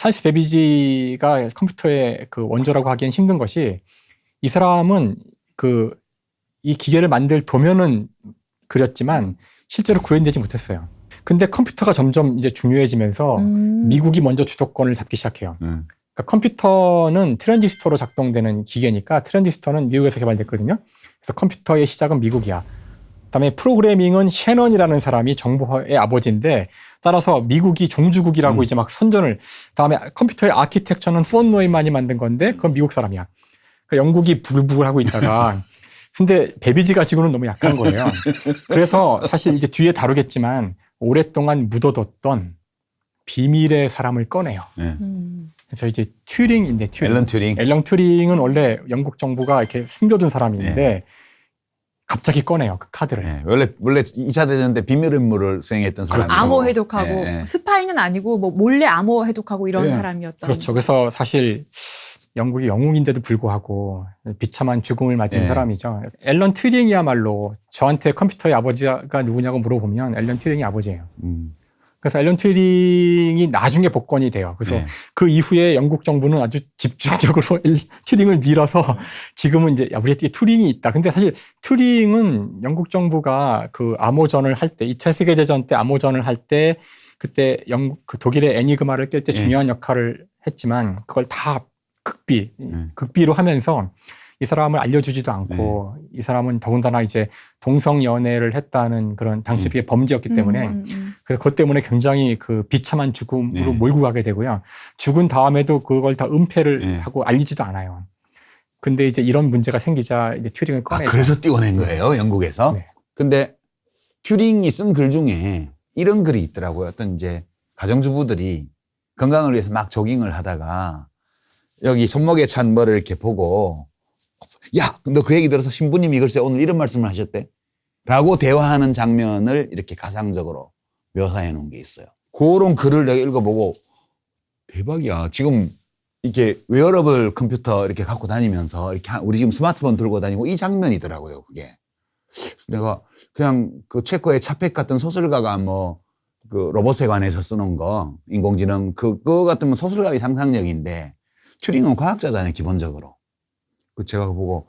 찰스 베비지가 컴퓨터의 그 원조라고 하기엔 힘든 것이 이 사람은 이 기계를 만들 도면은 그렸지만 실제로 구현되지 못했어요. 근데 컴퓨터가 점점 이제 중요해지면서 미국이 먼저 주도권을 잡기 시작해요. 그러니까 컴퓨터는 트랜지스터로 작동되는 기계니까 트랜지스터는 미국에서 개발됐거든요. 그래서 컴퓨터의 시작은 미국이야. 그다음에 프로그래밍은 셰넌이라는 사람이 정보의 아버지인데 따라서 미국이 종주국이라고 이제 막 선전을. 그다음에 컴퓨터의 아키텍처는 폰 노임만이 만든 건데 그건 미국 사람이야. 그러니까 영국이 부글부글 하고 있다가 근데 베비지 가지고는 너무 약한 거예요. 그래서 사실 이제 뒤에 다루겠지만 오랫동안 묻어뒀던 비밀의 사람을 꺼내요. 그래서 이제 튜링인데 앨런 튜링은 원래 영국 정부가 이렇게 숨겨둔 사람인데 갑자기 꺼내요, 그 카드를. 네, 원래 2차 대전 때 비밀 임무를 수행했던 사람이고. 암호 해독하고 스파이는 아니고 뭐 몰래 암호 해독하고 이런 사람이었던. 그렇죠. 그래서 사실 영국이 영웅인데도 불구하고 비참한 죽음을 맞은 사람이죠. 앨런 튜링이야말로 저한테 컴퓨터의 아버지가 누구냐고 물어보면 앨런 튜링이 아버지예요. 그래서 앨런 튜링이 나중에 복권이 돼요. 그래서 그 이후에 영국 정부는 아주 집중적으로 튜링을 밀어서 지금은 이제 우리한테 튜링이 있다. 근데 사실 튜링은 영국 정부가 그 암호전을 할 때, 2차 세계대전 때 암호전을 할 때 그때 그 독일의 애니그마를 깰 때 중요한 역할을 했지만 그걸 다 극비로 하면서 이 사람을 알려주지도 않고 이 사람은 더군다나 이제 동성연애를 했다는 그런 당시 그게 범죄였기 때문에 그래서 그것 때문에 굉장히 그 비참한 죽음으로 몰고 가게 되고요. 죽은 다음에도 그걸 다 은폐를 하고 알리지도 않아요. 근데 이제 이런 문제가 생기자 이제 튜링을 꺼내죠. 그래서 띄워낸 거예요, 영국에서? 네. 근데 튜링이 쓴 글 중에 이런 글이 있더라고요. 어떤 이제 가정주부들이 건강을 위해서 막 조깅을 하다가 여기 손목에 찬 뭐를 이렇게 보고 야, 너 그 얘기 들어서 신부님이 글쎄 오늘 이런 말씀을 하셨대? 라고 대화하는 장면을 이렇게 가상적으로 묘사해 놓은 게 있어요. 그런 글을 내가 읽어보고 대박이야. 지금 이렇게 웨어러블 컴퓨터 이렇게 갖고 다니면서 이렇게 우리 지금 스마트폰 들고 다니고 이 장면이더라고요, 그게. 내가 그냥 그 체코의 차펙 같은 소설가가 뭐 그 로봇에 관해서 쓰는 거, 인공지능 그거 같으면 소설가의 상상력인데 튜링은 과학자잖아요, 기본적으로. 그 제가 보고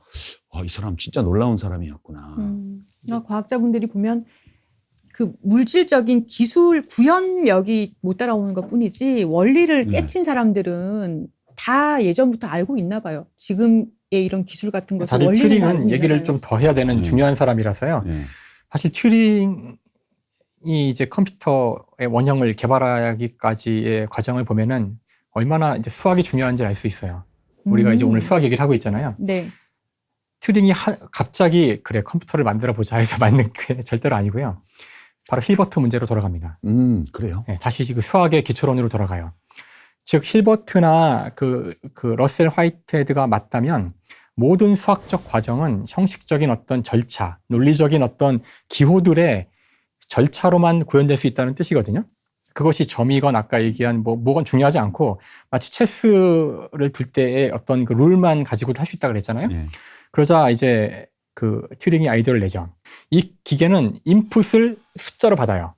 이 사람 진짜 놀라운 사람이었구나. 과학자분들이 보면 그 물질적인 기술 구현력이 못 따라오는 것 뿐이지 원리를 깨친 사람들은 다 예전부터 알고 있나 봐요. 지금의 이런 기술 같은 것을 사실 원리를 튜링은 얘기를 좀 더 해야 되는 중요한 사람이라서요. 사실 튜링이 이제 컴퓨터의 원형을 개발하기까지의 과정을 보면은 얼마나 이제 수학이 중요한지 알 수 있어요. 우리가 이제 오늘 수학 얘기를 하고 있잖아요. 네. 튜링이 갑자기 그래 컴퓨터를 만들어 보자 해서 만든 게 절대로 아니고요. 바로 힐버트 문제로 돌아갑니다. 그래요? 네, 다시 그 수학의 기초론으로 돌아가요. 즉 힐버트나 그 러셀 화이트헤드가 맞다면 모든 수학적 과정은 형식적인 어떤 절차, 논리적인 어떤 기호들의 절차로만 구현될 수 있다는 뜻이거든요. 그것이 점이건 아까 얘기한 뭐건 중요하지 않고 마치 체스를 둘 때의 어떤 그 룰만 가지고도 할 수 있다고 그랬잖아요. 그러자 이제 그 튜링이 아이디어를 내죠. 이 기계는 인풋을 숫자로 받아요.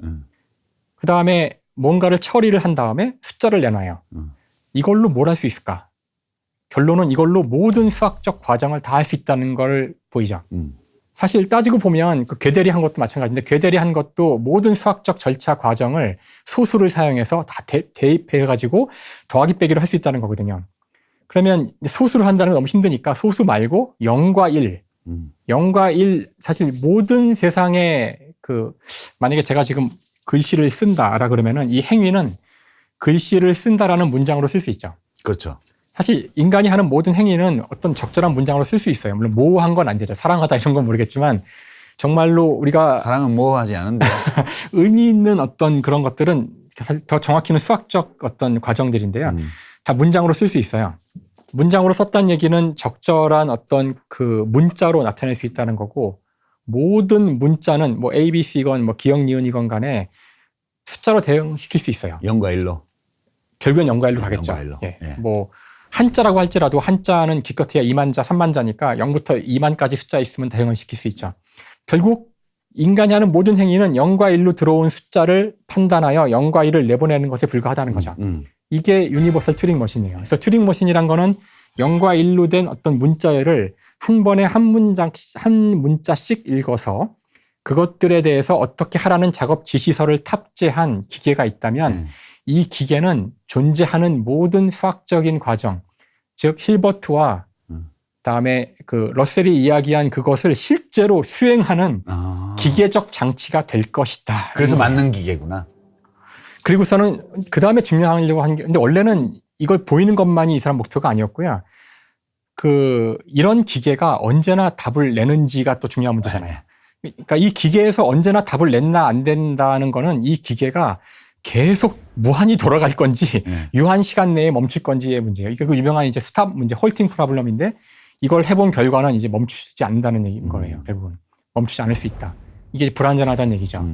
그 다음에 뭔가를 처리를 한 다음에 숫자를 내놔요. 이걸로 뭘 할 수 있을까? 결론은 이걸로 모든 수학적 과정을 다 할 수 있다는 걸 보이죠. 사실 따지고 보면 그 괴대리 한 것도 마찬가지인데 괴대리 한 것도 모든 수학적 절차 과정을 소수를 사용해서 다 대입해가지고 더하기 빼기로 할 수 있다는 거거든요. 그러면 소수를 한다는 건 너무 힘드니까 소수 말고 0과 1. 0과 1 사실 모든 세상에 만약에 제가 지금 글씨를 쓴다라 그러면은 이 행위는 글씨를 쓴다라는 문장으로 쓸 수 있죠. 그렇죠. 사실 인간이 하는 모든 행위는 어떤 적절한 문장으로 쓸 수 있어요. 물론 모호한 건 안 되죠. 사랑하다 이런 건 모르겠지만 정말로 우리가 사랑은 모호하지 않은데 의미 있는 어떤 그런 것들은 더 정확히는 수학적 어떤 과정들인데요. 다 문장으로 쓸 수 있어요. 문장으로 썼다는 얘기는 적절한 어떤 그 문자로 나타낼 수 있다는 거고 모든 문자는 뭐 A, B, C건 뭐 기역, 니은이건 간에 숫자로 대응시킬 수 있어요. 0과 1로. 결국엔 0과 1로 가겠죠. 0과 1로. 예. 뭐 한자라고 할지라도 한자는 기껏해야 2만자, 3만자니까 0부터 2만까지 숫자 있으면 대응을 시킬 수 있죠. 결국 인간이 하는 모든 행위는 0과 1로 들어온 숫자를 판단하여 0과 1을 내보내는 것에 불과하다는 거죠. 이게 유니버설 튜링 머신이에요. 그래서 튜링 머신이란 거는 0과 1로 된 어떤 문자열을 한 번에 한 문자씩 읽어서 그것들에 대해서 어떻게 하라는 작업 지시서를 탑재한 기계가 있다면 이 기계는 존재하는 모든 수학적인 과정, 즉 힐버트와 그다음에 그 러셀이 이야기한 그것을 실제로 수행하는 기계적 장치가 될 것이다. 그래서 만능 기계구나. 그리고서는 그 다음에 증명하려고 한 게, 근데 원래는 이걸 보이는 것만이 이 사람 목표가 아니었고요. 이런 기계가 언제나 답을 내는지가 또 중요한 문제잖아요. 그러니까 이 기계에서 언제나 답을 냈나 안 된다는 거는 이 기계가 계속 무한히 돌아갈 건지 유한 시간 내에 멈출 건지의 문제예요. 이게 그 유명한 이제 스탑 문제, 홀팅 프로블럼인데 이걸 해본 결과는 이제 멈추지 않는다는 얘기인 거예요. 결국은 멈추지 않을 수 있다. 이게 불안전하다는 얘기죠.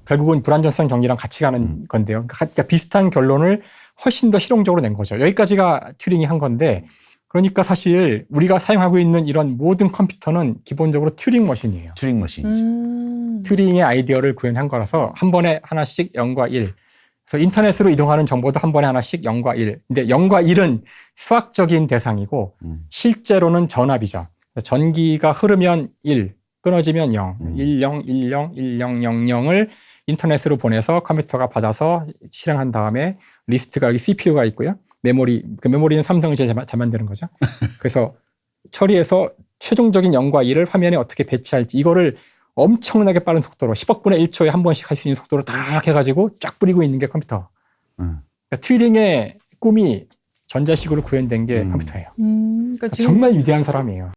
결국은 불안전성 정리랑 같이 가는 건데요. 그러니까 비슷한 결론을 훨씬 더 실용적으로 낸 거죠. 여기까지가 튜링이 한 건데, 그러니까 사실 우리가 사용하고 있는 이런 모든 컴퓨터는 기본적으로 튜링 머신이에요. 튜링 머신이죠. 튜링의 아이디어를 구현한 거라서 한 번에 하나씩 0과 1. 그래서 인터넷으로 이동하는 정보도 한 번에 하나씩 0과 1. 근데 0과 1은 수학적인 대상이고 실제로는 전압이죠. 전기가 흐르면 1, 끊어지면 0. 10, 10, 1000을 인터넷으로 보내서 컴퓨터가 받아서 실행한 다음에 리스트가 여기 CPU가 있고요. 메모리, 그 메모리는 삼성이 잘 만드는 거죠. 그래서 처리해서 최종적인 0과 1을 화면에 어떻게 배치할지 이거를 엄청나게 빠른 속도로 10억 분의 1초에 한 번씩 할 수 있는 속도로 딱 해가지고 쫙 뿌리고 있는 게 컴퓨터. 그러니까 튜링의 꿈이 전자식으로 구현된 게 컴퓨터예요. 그러니까 지금 정말 위대한 사람이에요.